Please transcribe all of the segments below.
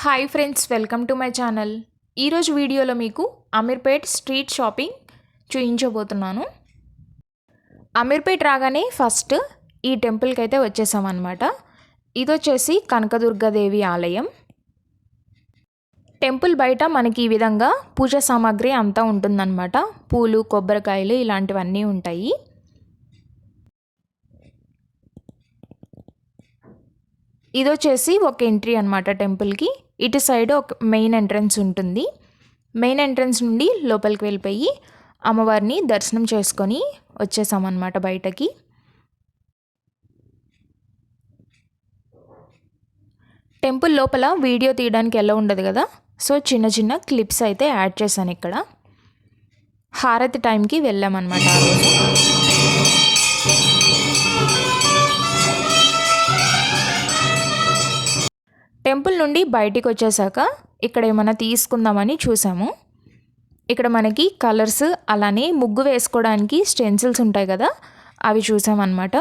Hi friends, welcome to my channel. ఈరోజు వీడియోలో మీకు అమీర్పేట్ స్ట్రీట్ షాపింగ్ చూపించబోతున్నాను. అమీర్పేట్ రాగానే ఫస్ట్ ఈ టెంపుల్కి అయితే వచ్చేసామన్నమాట. ఇది వచ్చేసి కనకదుర్గాదేవి ఆలయం. టెంపుల్ బయట మనకి ఈ విధంగా పూజ సామాగ్రి అంతా ఉంటుందన్నమాట. పూలు, కొబ్బరికాయలు ఇలాంటివన్నీ ఉంటాయి. ఇది వచ్చేసి ఒక ఎంట్రీ అనమాట టెంపుల్కి. ఇటు సైడ్ ఒక మెయిన్ ఎంట్రన్స్ ఉంటుంది. మెయిన్ ఎంట్రన్స్ నుండి లోపలికి వెళ్ళిపోయి అమ్మవారిని దర్శనం చేసుకొని వచ్చేసామన్నమాట బయటకి. టెంపుల్ లోపల వీడియో తీయడానికి ఎలా ఉండదు కదా, సో చిన్న చిన్న క్లిప్స్ అయితే యాడ్ చేశాను ఇక్కడ. హారతి టైంకి వెళ్ళామన్నమాట ఆ రోజు. టెంపుల్ నుండి బయటికి వచ్చేసాక ఇక్కడ ఏమైనా తీసుకుందామని చూసాము. ఇక్కడ మనకి కలర్స్, అలానే ముగ్గు వేసుకోవడానికి స్టెన్సిల్స్ ఉంటాయి కదా, అవి చూసామన్నమాట.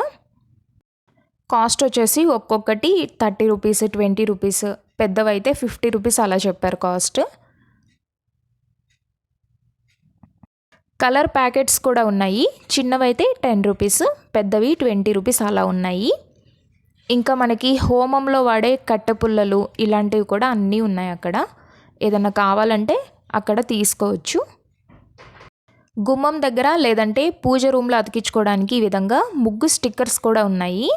కాస్ట్ వచ్చేసి ఒక్కొక్కటి 30 రూపీస్, 20 రూపీస్, పెద్దవైతే 50 రూపీస్ అలా చెప్పారు కాస్ట్. కలర్ ప్యాకెట్స్ కూడా ఉన్నాయి. చిన్నవైతే 10 రూపీస్, పెద్దవి 20 రూపీస్ అలా ఉన్నాయి. ఇంకా మనకి హోమంలో వాడే కట్టెపుల్లలు ఇలాంటివి కూడా అన్నీ ఉన్నాయి అక్కడ. ఏదైనా కావాలంటే అక్కడ తీసుకోవచ్చు. గుమ్మం దగ్గర లేదంటే పూజ రూమ్లో అతికించుకోవడానికి ఈ విధంగా ముగ్గు స్టిక్కర్స్ కూడా ఉన్నాయి.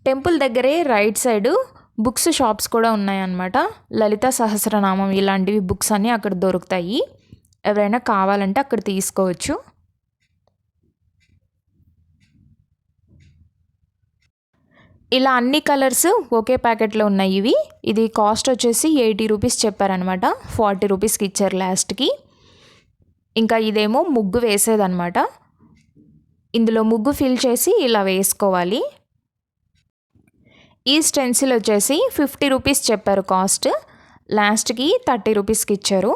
టెంపుల్ దగ్గరే రైట్ సైడ్ బుక్స్ షాప్స్ కూడా ఉన్నాయన్నమాట. లలిత సహస్రనామం ఇలాంటివి బుక్స్ అన్నీ అక్కడ దొరుకుతాయి. ఎవరైనా కావాలంటే అక్కడ తీసుకోవచ్చు. ఇలా అన్ని కలర్స్ ఒకే ప్యాకెట్లో ఉన్నాయి ఇవి. ఇది కాస్ట్ వచ్చేసి 80 రూపీస్ చెప్పారనమాట. 40 రూపీస్కి ఇచ్చారు లాస్ట్కి. ఇంకా ఇదేమో ముగ్గు వేసేదన్నమాట. ఇందులో ముగ్గు ఫిల్ చేసి ఇలా వేసుకోవాలి. ఈ స్టెన్సిల్ వచ్చేసి 50 రూపీస్ చెప్పారు కాస్ట్. లాస్ట్కి 30 రూపీస్కి ఇచ్చారు.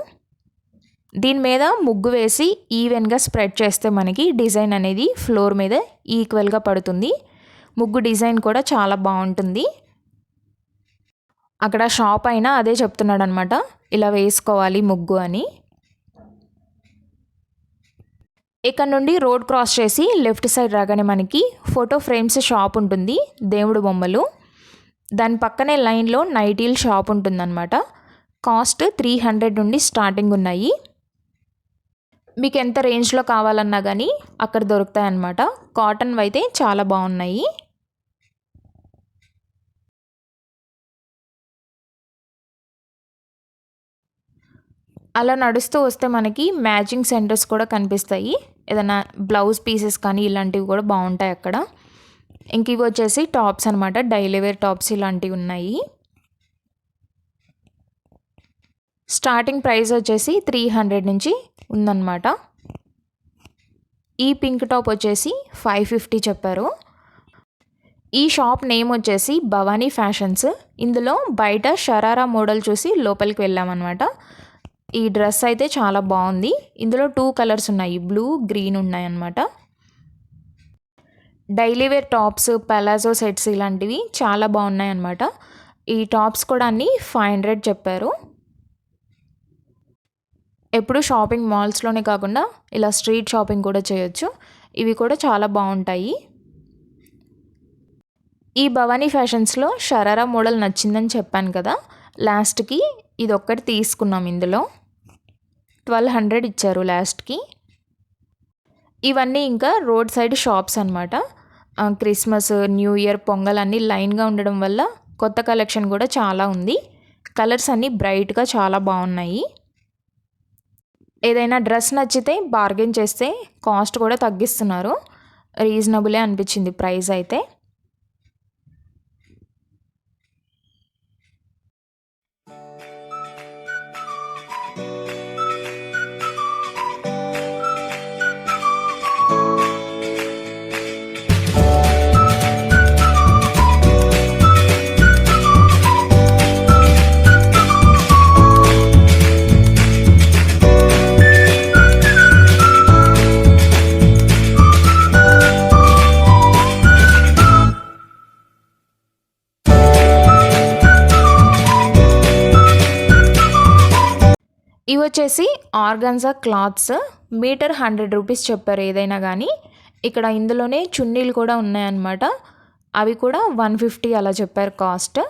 దీని మీద ముగ్గు వేసి ఈవెన్గా స్ప్రెడ్ చేస్తే మనకి డిజైన్ అనేది ఫ్లోర్ మీద ఈక్వల్గా పడుతుంది. ముగ్గు డిజైన్ కూడా చాలా బాగుంటుంది. అక్కడ షాప్ అయినా అదే చెప్తున్నాడు అనమాట, ఇలా వేసుకోవాలి ముగ్గు అని. ఇక్కడ నుండి రోడ్ క్రాస్ చేసి లెఫ్ట్ సైడ్ రాగానే మనకి ఫోటో ఫ్రేమ్స్ షాప్ ఉంటుంది, దేవుడు బొమ్మలు. దాని పక్కనే లైన్లో నైటీల్ షాప్ ఉంటుందన్నమాట. కాస్ట్ 300 నుండి స్టార్టింగ్ ఉన్నాయి. మీకు ఎంత రేంజ్లో కావాలన్నా కానీ అక్కడ దొరుకుతాయి అన్నమాట. కాటన్ అయితే చాలా బాగున్నాయి. అలా నడుస్తూ వస్తే మనకి మ్యాచింగ్ సెంటర్స్ కూడా కనిపిస్తాయి. ఏదైనా బ్లౌజ్ పీసెస్ కానీ ఇలాంటివి కూడా బాగుంటాయి అక్కడ. ఇంక ఇవి వచ్చేసి టాప్స్ అనమాట, డైలీ వేర్ టాప్స్ ఇలాంటివి ఉన్నాయి. స్టార్టింగ్ ప్రైస్ వచ్చేసి 300 నుంచి ఉందన్నమాట. ఈ పింక్ టాప్ వచ్చేసి 550 చెప్పారు. ఈ షాప్ నేమ్ వచ్చేసి భవానీ ఫ్యాషన్స్. ఇందులో బయట షరారా మోడల్ చూసి లోపలికి వెళ్ళామన్నమాట. ఈ డ్రెస్ అయితే చాలా బాగుంది. ఇందులో 2 కలర్స్ ఉన్నాయి, బ్లూ, గ్రీన్ ఉన్నాయన్నమాట. Daily wear tops, palazzo sets ఇలాంటివి చాలా బాగున్నాయి అన్నమాట. ఈ టాప్స్ కూడా అన్నీ 500 చెప్పారు. ఎప్పుడు షాపింగ్ మాల్స్లోనే కాకుండా ఇలా స్ట్రీట్ షాపింగ్ కూడా చేయొచ్చు. ఇవి కూడా చాలా బాగుంటాయి. ఈ భవానీ ఫ్యాషన్స్లో షరారా మోడల్ నచ్చిందని చెప్పాను కదా, లాస్ట్కి ఇది ఒక్కటి తీసుకున్నాం. ఇందులో 1200 ఇచ్చారు లాస్ట్కి. ఇవన్నీ ఇంకా రోడ్ సైడ్ షాప్స్ అనమాట. క్రిస్మస్, న్యూ ఇయర్, పొంగల్ అన్నీ లైన్గా ఉండడం వల్ల కొత్త కలెక్షన్ కూడా చాలా ఉంది. కలర్స్ అన్నీ బ్రైట్గా చాలా బాగున్నాయి. ఏదైనా డ్రెస్ నచ్చితే బార్గెన్ చేస్తే కాస్ట్ కూడా తగ్గిస్తున్నారు. రీజనబులే అనిపించింది ప్రైస్ అయితే. ఇవి వచ్చేసి ఆర్గాన్జా క్లాత్స్, మీటర్ 100 రూపీస్ చెప్పారు ఏదైనా కానీ. ఇక్కడ ఇందులోనే చున్నీలు కూడా ఉన్నాయన్నమాట. అవి కూడా 150 అలా చెప్పారు కాస్ట్.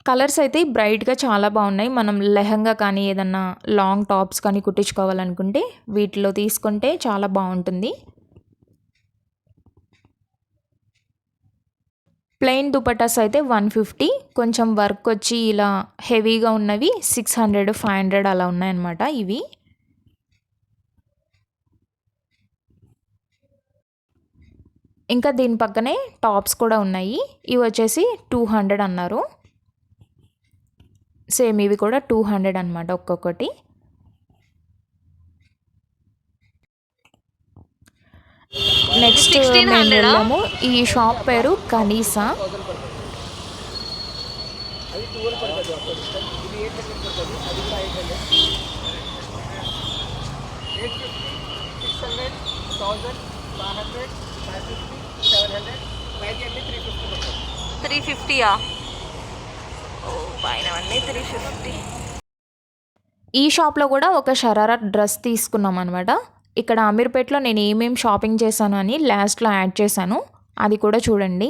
కలర్స్ అయితే బ్రైట్గా చాలా బాగున్నాయి. మనం లెహంగా కానీ ఏదన్నా లాంగ్ టాప్స్ కానీ కుట్టించుకోవాలనుకుంటే వీటిలో తీసుకుంటే చాలా బాగుంటుంది. ప్లెయిన్ దుపట్టాస్ అయితే 150, కొంచెం వర్క్ వచ్చి ఇలా హెవీగా ఉన్నవి 600, 500 అలా ఉన్నాయన్నమాట ఇవి. ఇంకా దీని పక్కనే టాప్స్ కూడా ఉన్నాయి. ఇవి వచ్చేసి 200 అన్నారు. సేమ్ ఇవి కూడా 200 అనమాట ఒక్కొక్కటి. నెక్స్ట్ మేము వెళ్ళాము. ఈ షాప్ పేరు కనీసా. ఈ షాప్లో కూడా ఒక షరారా డ్రెస్ తీసుకున్నాం అనమాట. ఇక్కడ అమీర్పేట్లో నేను ఏమేమి షాపింగ్ చేశాను అని లాస్ట్లో యాడ్ చేశాను, అది కూడా చూడండి.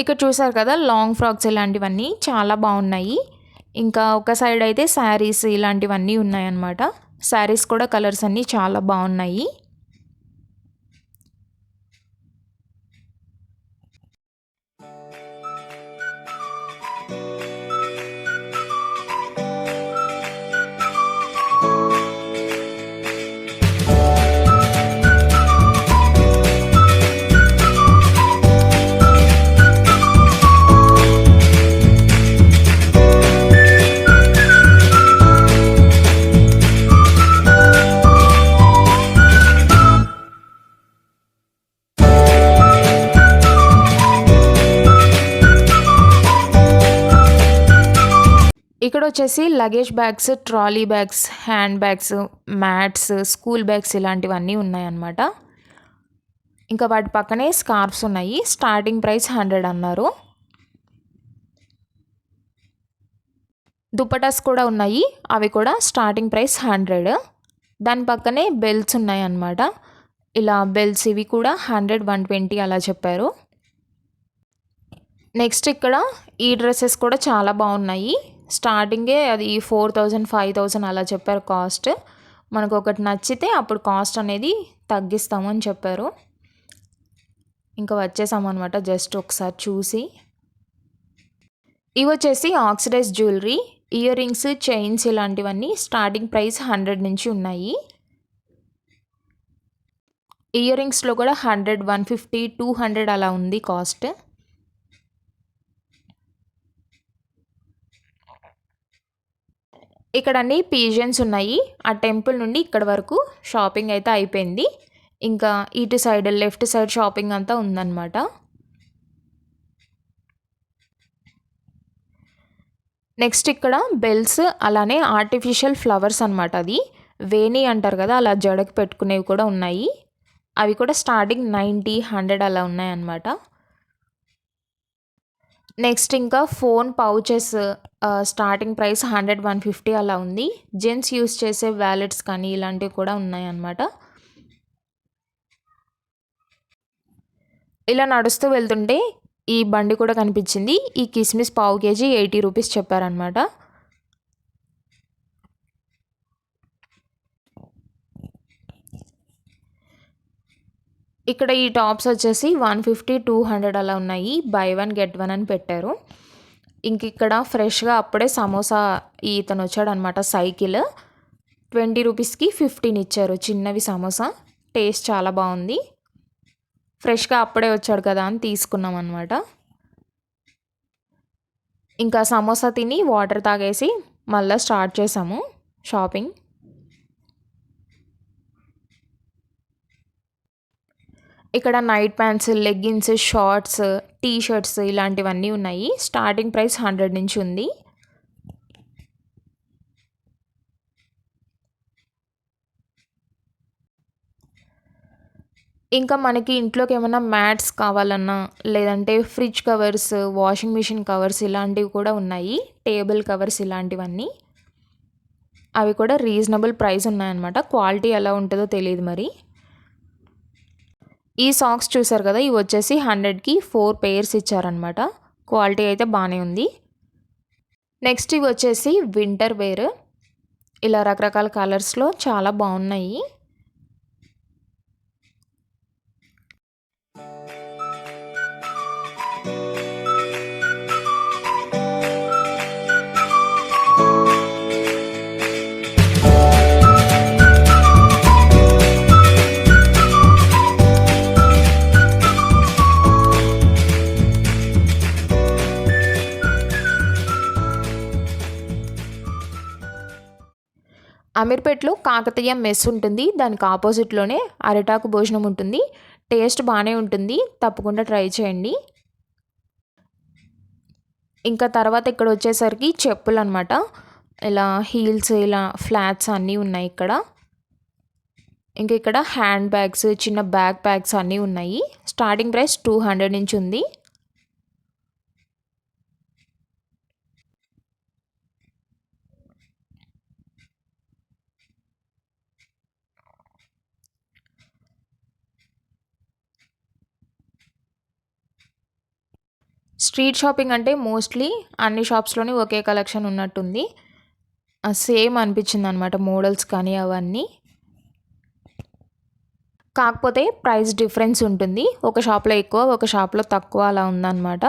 ఇక్కడ చూసారు కదా లాంగ్ ఫ్రాక్స్ ఇలాంటివన్నీ చాలా బాగున్నాయి. ఇంకా ఒక సైడ్ అయితే శారీస్ ఇలాంటివన్నీ ఉన్నాయన్నమాట. శారీస్ కూడా కలర్స్ అన్నీ చాలా బాగున్నాయి. ఇక్కడ వచ్చేసి luggage bags, trolley bags, hand bags, mats, school bags ఇలాంటివన్నీ ఉన్నాయన్నమాట. ఇంకా వాటి పక్కనే స్కార్ఫ్స్ ఉన్నాయి. స్టార్టింగ్ ప్రైస్ 100 అన్నారు. దుపటాస్ కూడా ఉన్నాయి, అవి కూడా స్టార్టింగ్ ప్రైస్ 100. దాని పక్కనే బెల్ట్స్ ఉన్నాయన్నమాట. ఇలా బెల్ట్స్ ఇవి కూడా 100, 120 అలా చెప్పారు. నెక్స్ట్ ఇక్కడ ఈ డ్రెస్సెస్ కూడా చాలా బాగున్నాయి. స్టార్టింగే అది 4000, 5000 అలా చెప్పారు కాస్ట్. మనకు ఒకటి నచ్చితే అప్పుడు కాస్ట్ అనేది తగ్గిస్తాము అని చెప్పారు. ఇంకా వచ్చేసామన్నమాట జస్ట్ ఒకసారి చూసి. ఇవి వచ్చేసి oxidise jewellery, ear rings, chains ఇలాంటివన్నీ స్టార్టింగ్ ప్రైస్ 100 నుంచి ఉన్నాయి. ఇయర్ రింగ్స్లో కూడా 100, 150, 200 అలా ఉంది కాస్ట్. ఇక్కడ అన్ని పీజియన్స్ ఉన్నాయి. ఆ టెంపుల్ నుండి ఇక్కడ వరకు షాపింగ్ అయితే అయిపోయింది. ఇంకా ఇటు సైడ్ లెఫ్ట్ సైడ్ షాపింగ్ అంతా ఉందన్నమాట. నెక్స్ట్ ఇక్కడ బెల్స్, అలానే ఆర్టిఫిషియల్ ఫ్లవర్స్ అనమాట. అది వేణి అంటారు కదా, అలా జడకి పెట్టుకునేవి కూడా ఉన్నాయి. అవి కూడా స్టార్టింగ్ 90, 100 అలా ఉన్నాయన్నమాట. నెక్స్ట్ ఇంకా ఫోన్ పౌచెస్ స్టార్టింగ్ ప్రైస్ 100, 150 అలా ఉంది. జెంట్స్ యూస్ చేసే వ్యాలెట్స్ కానీ ఇలాంటివి కూడా ఉన్నాయన్నమాట. ఇలా నడుస్తూ వెళ్తుంటే ఈ బండి కూడా కనిపించింది. ఈ కిస్మిస్ పావు కేజీ 80 రూపీస్ చెప్పారనమాట. ఇక్కడ ఈ టాప్స్ వచ్చేసి 150, 200 అలా ఉన్నాయి. బై 1 గెట్ 1 అని పెట్టారు. ఇంక ఇక్కడ ఫ్రెష్గా అప్పుడే సమోసా ఇతను వచ్చాడనమాట. సైకిల్ 20 రూపీస్కి 15 ఇచ్చారు. చిన్నవి సమోసా, టేస్ట్ చాలా బాగుంది. ఫ్రెష్గా అప్పుడే వచ్చాడు కదా అని తీసుకున్నాం అనమాట. ఇంకా సమోసా తిని వాటర్ తాగేసి మళ్ళీ స్టార్ట్ చేసాము షాపింగ్. ఇక్కడ night pants, leggings, shorts, T shirts ఇలాంటివన్నీ ఉన్నాయి. స్టార్టింగ్ ప్రైస్ 100 నుంచి ఉంది. ఇంకా మనకి ఇంట్లోకి ఏమన్నా మ్యాట్స్ కావాలన్నా, లేదంటే fridge covers, washing machine covers ఇలాంటివి కూడా ఉన్నాయి. టేబుల్ కవర్స్ ఇలాంటివన్నీ. అవి కూడా రీజనబుల్ ప్రైస్ ఉన్నాయన్నమాట. క్వాలిటీ ఎలా ఉంటుందో తెలీదు మరి. ఈ సాక్స్ చూసారు కదా, ఇవి వచ్చేసి 100కి 4 పెయిర్స్ ఇచ్చారనమాట. క్వాలిటీ అయితే బాగానే ఉంది. నెక్స్ట్ ఇవి వచ్చేసి వింటర్ వేర్. ఇలా రకరకాల కలర్స్లో చాలా బాగున్నాయి. అమీర్పేట్లో కాకతీయ మెస్ ఉంటుంది. దానికి ఆపోజిట్లోనే అరిటాకు భోజనం ఉంటుంది. టేస్ట్ బాగానే ఉంటుంది, తప్పకుండా ట్రై చేయండి. ఇంకా తర్వాత ఇక్కడ వచ్చేసరికి చెప్పులు అనమాట. ఇలా హీల్స్, ఇలా ఫ్లాట్స్ అన్నీ ఉన్నాయి ఇక్కడ. ఇంక ఇక్కడ హ్యాండ్ బ్యాగ్స్, చిన్న బ్యాగ్ ప్యాక్స్ అన్నీ ఉన్నాయి. స్టార్టింగ్ ప్రైస్ 200 నుంచి ఉంది. స్ట్రీట్ షాపింగ్ అంటే మోస్ట్లీ అన్ని షాప్స్లోని ఒకే కలెక్షన్ ఉన్నట్టుంది. సేమ్ అనిపించింది అనమాట, మోడల్స్ కానీ అవన్నీ. కాకపోతే ప్రైస్ డిఫరెన్స్ ఉంటుంది. ఒక షాప్లో ఎక్కువ, ఒక షాప్లో తక్కువ అలా ఉందన్నమాట.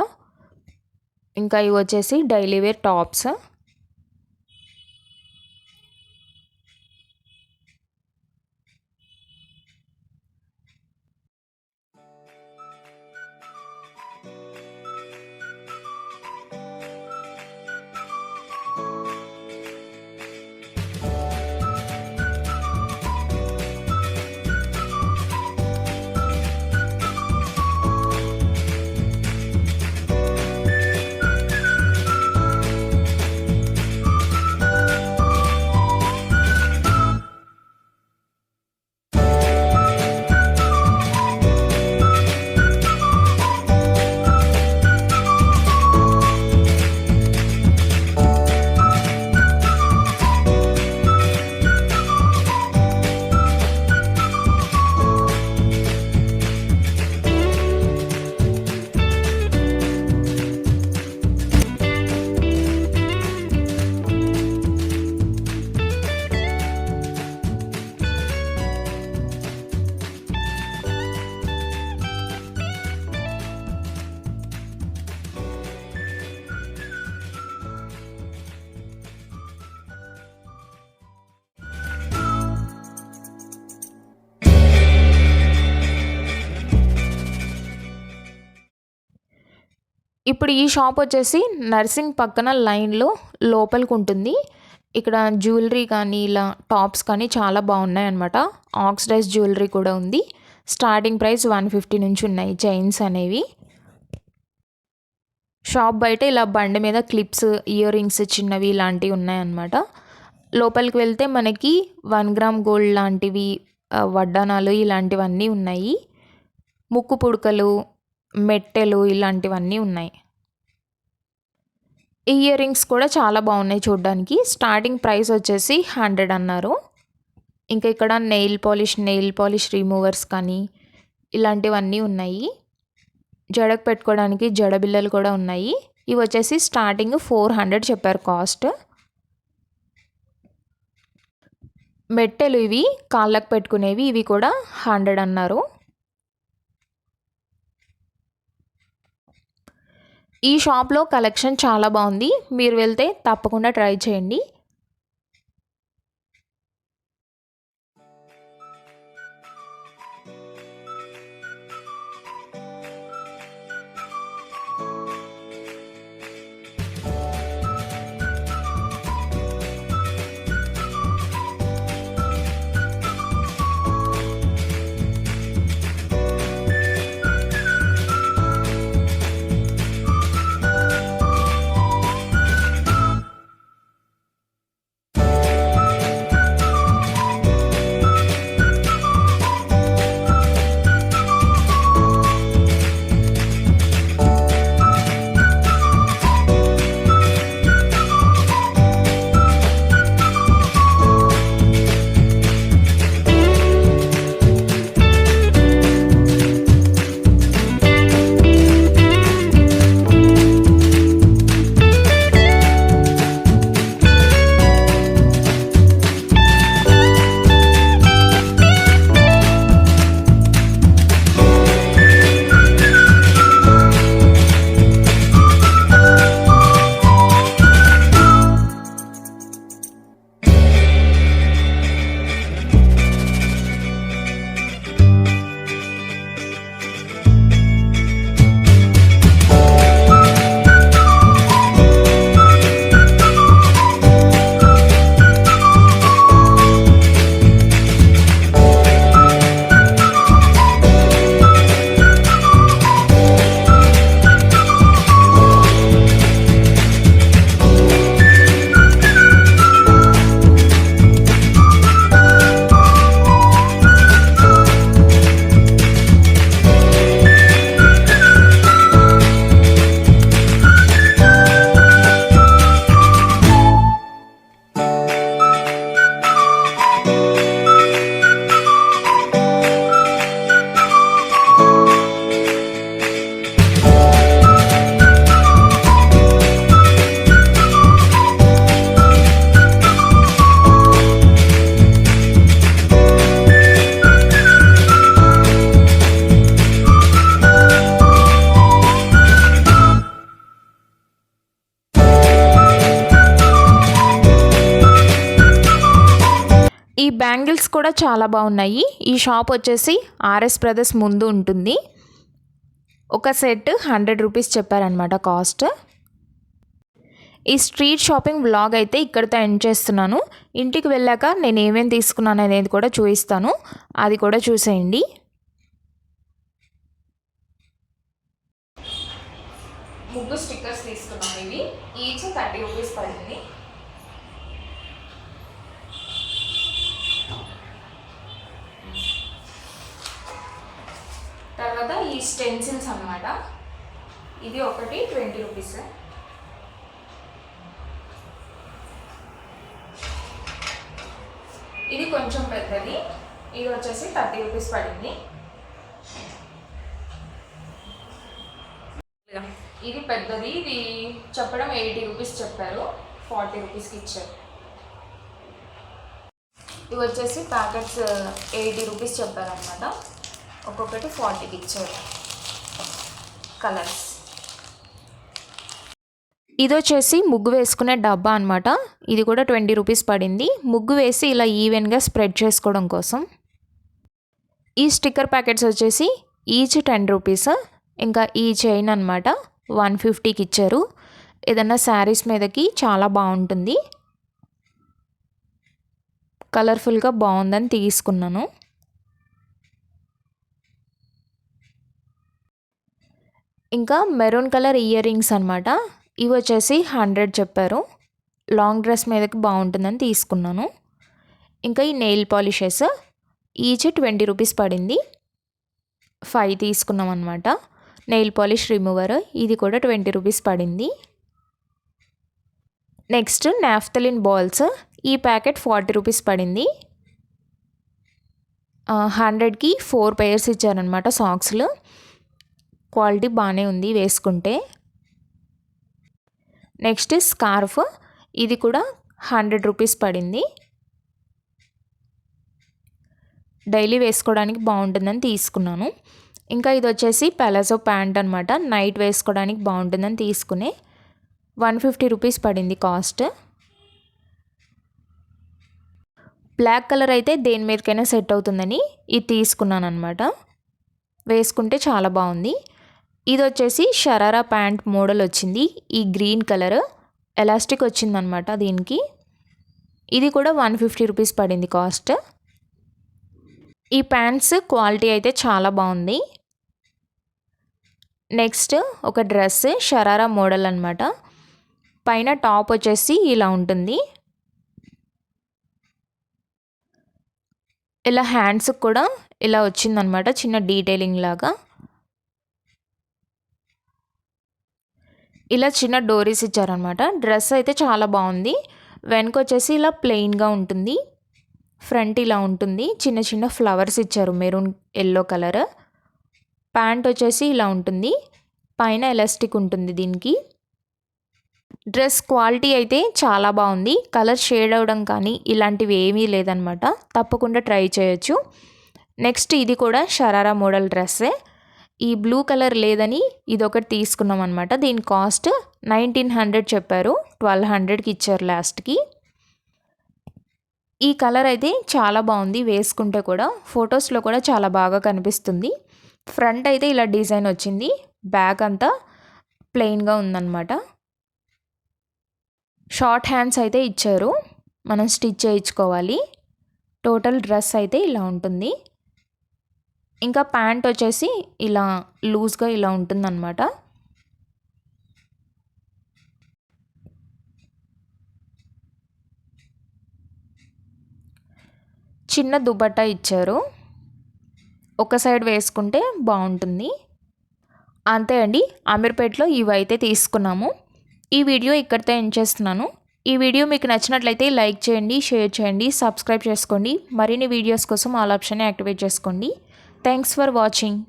ఇంకా ఇవి వచ్చేసి డైలీ వేర్ టాప్స్. ఇప్పుడు ఈ షాప్ వచ్చేసి నర్సింగ్ పక్కన లైన్లో లోపలికి ఉంటుంది. ఇక్కడ జ్యువెలరీ కానీ ఇలా టాప్స్ కానీ చాలా బాగున్నాయి అన్నమాట. ఆక్సిడైజ్ జ్యువెలరీ కూడా ఉంది. స్టార్టింగ్ ప్రైస్ 150 నుంచి ఉన్నాయి చైన్స్ అనేవి. షాప్ బయట ఇలా బండి మీద క్లిప్స్, ఇయర్ రింగ్స్ చిన్నవి ఇలాంటివి ఉన్నాయన్నమాట. లోపలికి వెళ్తే మనకి 1 గ్రామ్ గోల్డ్ లాంటివి, వడ్డానాలు ఇలాంటివన్నీ ఉన్నాయి. ముక్కు పుడకలు, మెట్టెలు ఇలాంటివన్నీ ఉన్నాయి. ఇయర్ రింగ్స్ కూడా చాలా బాగున్నాయి చూడడానికి. స్టార్టింగ్ ప్రైస్ వచ్చేసి 100 అన్నారు. ఇంకా ఇక్కడ నెయిల్ పాలిష్ రిమూవర్స్ కానీ ఇలాంటివన్నీ ఉన్నాయి. జడకు పెట్టుకోవడానికి జడ బిళ్ళలు కూడా ఉన్నాయి. ఇవి వచ్చేసి స్టార్టింగ్ 400 చెప్పారు కాస్ట్. మెట్టెలు ఇవి కాళ్ళకు పెట్టుకునేవి, ఇవి కూడా 100 అన్నారు. ఈ షాప్లో కలెక్షన్ చాలా బాగుంది. మీరు వెళ్తే తప్పకుండా ట్రై చేయండి. బ్యాంగిల్స్ కూడా చాలా బాగున్నాయి. ఈ షాప్ వచ్చేసి ఆర్ఎస్ బ్రదర్స్ ముందు ఉంటుంది. ఒక సెట్ 100 రూపీస్ చెప్పారనమాట కాస్ట్. ఈ స్ట్రీట్ షాపింగ్ వ్లాగ్ అయితే ఇక్కడితో ఎండ్ చేస్తున్నాను. ఇంటికి వెళ్ళాక నేను ఏమేమి తీసుకున్నాను అనేది కూడా చూపిస్తాను, అది కూడా చూసేయండి. ముగ్గు స్టిక్కర్స్ తీసుకున్నాం. ఇవి ఈచ్ 30 రూపీస్ పడింది. తర్వాత ఈ స్టెన్సిల్స్ అన్నమాట. ఇది ఒకటి 20 రూపీస్. ఇది కొంచెం పెద్దది, ఇది వచ్చేసి 30 రూపీస్ పడింది. ఇది పెద్దది, ఇది చెప్పడం 80 రూపీస్ చెప్పారు, 40 రూపీస్కి ఇచ్చారు. ఇవి వచ్చేసి ప్యాకెట్స్ 80 రూపీస్ చెప్పారనమాట, ఒక్కొక్కటి 40కి ఇచ్చారు కలర్స్. ఇది వచ్చేసి ముగ్గు వేసుకునే డబ్బా అనమాట. ఇది కూడా 20 రూపీస్ పడింది. ముగ్గు వేసి ఇలా ఈవెన్గా స్ప్రెడ్ చేసుకోవడం కోసం. ఈ స్టిక్కర్ ప్యాకెట్స్ వచ్చేసి ఈచ్ 10 రూపీస్. ఇంకా ఈ చైన్ అనమాట 150కి ఇచ్చారు. ఏదన్నా శారీస్ మీదకి చాలా బాగుంటుంది, కలర్ఫుల్గా బాగుందని తీసుకున్నాను. ఇంకా మెరూన్ కలర్ ఇయర్ రింగ్స్ అనమాట. ఇవి వచ్చేసి 100 చెప్పారు, లాంగ్ డ్రెస్ మీదకి బాగుంటుందని తీసుకున్నాను. ఇంకా ఈ నెయిల్ పాలిషెస్ ఈచ్ 20 రూపీస్ పడింది. 5 తీసుకున్నాం అనమాట. నెయిల్ పాలిష్ రిమూవర్, ఇది కూడా 20 రూపీస్ పడింది. నెక్స్ట్ నాఫ్తలిన్ బాల్స్, ఈ ప్యాకెట్ 40 రూపీస్ పడింది. 100కి 4 పేర్స్ ఇచ్చారనమాట సాక్స్లు. క్వాలిటీ బాగానే ఉంది వేసుకుంటే. నెక్స్ట్ స్కార్ఫ్, ఇది కూడా 100 రూపీస్ పడింది. డైలీ వేసుకోవడానికి బాగుంటుందని తీసుకున్నాను. ఇంకా ఇది వచ్చేసి పెలాజో ప్యాంట్ అనమాట, నైట్ వేసుకోవడానికి బాగుంటుందని తీసుకునే 150 రూపీస్ పడింది కాస్ట్. బ్లాక్ కలర్ అయితే దేని మీదకైనా సెట్ అవుతుందని ఇది తీసుకున్నాను అనమాట. వేసుకుంటే చాలా బాగుంది. ఇది వచ్చేసి షరారా ప్యాంట్ మోడల్ వచ్చింది. ఈ గ్రీన్ కలర్ ఎలాస్టిక్ వచ్చిందనమాట దీనికి. ఇది కూడా 150 రూపీస్ పడింది కాస్ట్. ఈ ప్యాంట్స్ క్వాలిటీ అయితే చాలా బాగుంది. నెక్స్ట్ ఒక డ్రెస్ షరారా మోడల్ అనమాట. పైన టాప్ వచ్చేసి ఇలా ఉంటుంది. ఇలా హ్యాండ్స్ కూడా ఇలా వచ్చిందనమాట, చిన్న డీటెయిలింగ్ లాగా. ఇలా చిన్న డోరీస్ ఇచ్చారనమాట. డ్రెస్ అయితే చాలా బాగుంది. వెనక వచ్చేసి ఇలా ప్లెయిన్గా ఉంటుంది, ఫ్రంట్ ఇలా ఉంటుంది. చిన్న చిన్న ఫ్లవర్స్ ఇచ్చారు, మెరూన్ ఎల్లో కలర్. ప్యాంట్ వచ్చేసి ఇలా ఉంటుంది, పైన ఎలాస్టిక్ ఉంటుంది దీనికి. డ్రెస్ క్వాలిటీ అయితే చాలా బాగుంది. కలర్ షేడ్ అవ్వడం కానీ ఇలాంటివి ఏమీ లేదనమాట. తప్పకుండా ట్రై చేయొచ్చు. నెక్స్ట్ ఇది కూడా షరారా మోడల్ డ్రెస్సే. ఈ బ్లూ కలర్ లేదని ఇదొకటి తీసుకున్నాం అనమాట. దీని కాస్ట్ 1900 చెప్పారు, 1200కి ఇచ్చారు లాస్ట్కి. ఈ కలర్ అయితే చాలా బాగుంది, వేసుకుంటే కూడా ఫొటోస్లో కూడా చాలా బాగా కనిపిస్తుంది. ఫ్రంట్ అయితే ఇలా డిజైన్ వచ్చింది, బ్యాక్ అంతా ప్లెయిన్గా ఉందన్నమాట. షార్ట్ హ్యాండ్స్ అయితే ఇచ్చారు, మనం స్టిచ్ చేయించుకోవాలి. టోటల్ డ్రెస్ అయితే ఇలా ఉంటుంది. ఇంకా ప్యాంట్ వచ్చేసి ఇలా లూజ్గా ఇలా ఉంటుందన్నమాట. చిన్న దుపట్టా ఇచ్చారు, ఒక సైడ్ వేసుకుంటే బాగుంటుంది. అంతే అండి, అమీర్పేట్లో ఇవైతే తీసుకున్నాము. ఈ వీడియో ఇక్కడితో ఎండ్ చేస్తున్నాను. ఈ వీడియో మీకు నచ్చినట్లయితే లైక్ చేయండి, షేర్ చేయండి, సబ్స్క్రైబ్ చేసుకోండి. మరిన్ని వీడియోస్ కోసం ఆల్ ఆప్షన్ యాక్టివేట్ చేసుకోండి. Thanks for watching.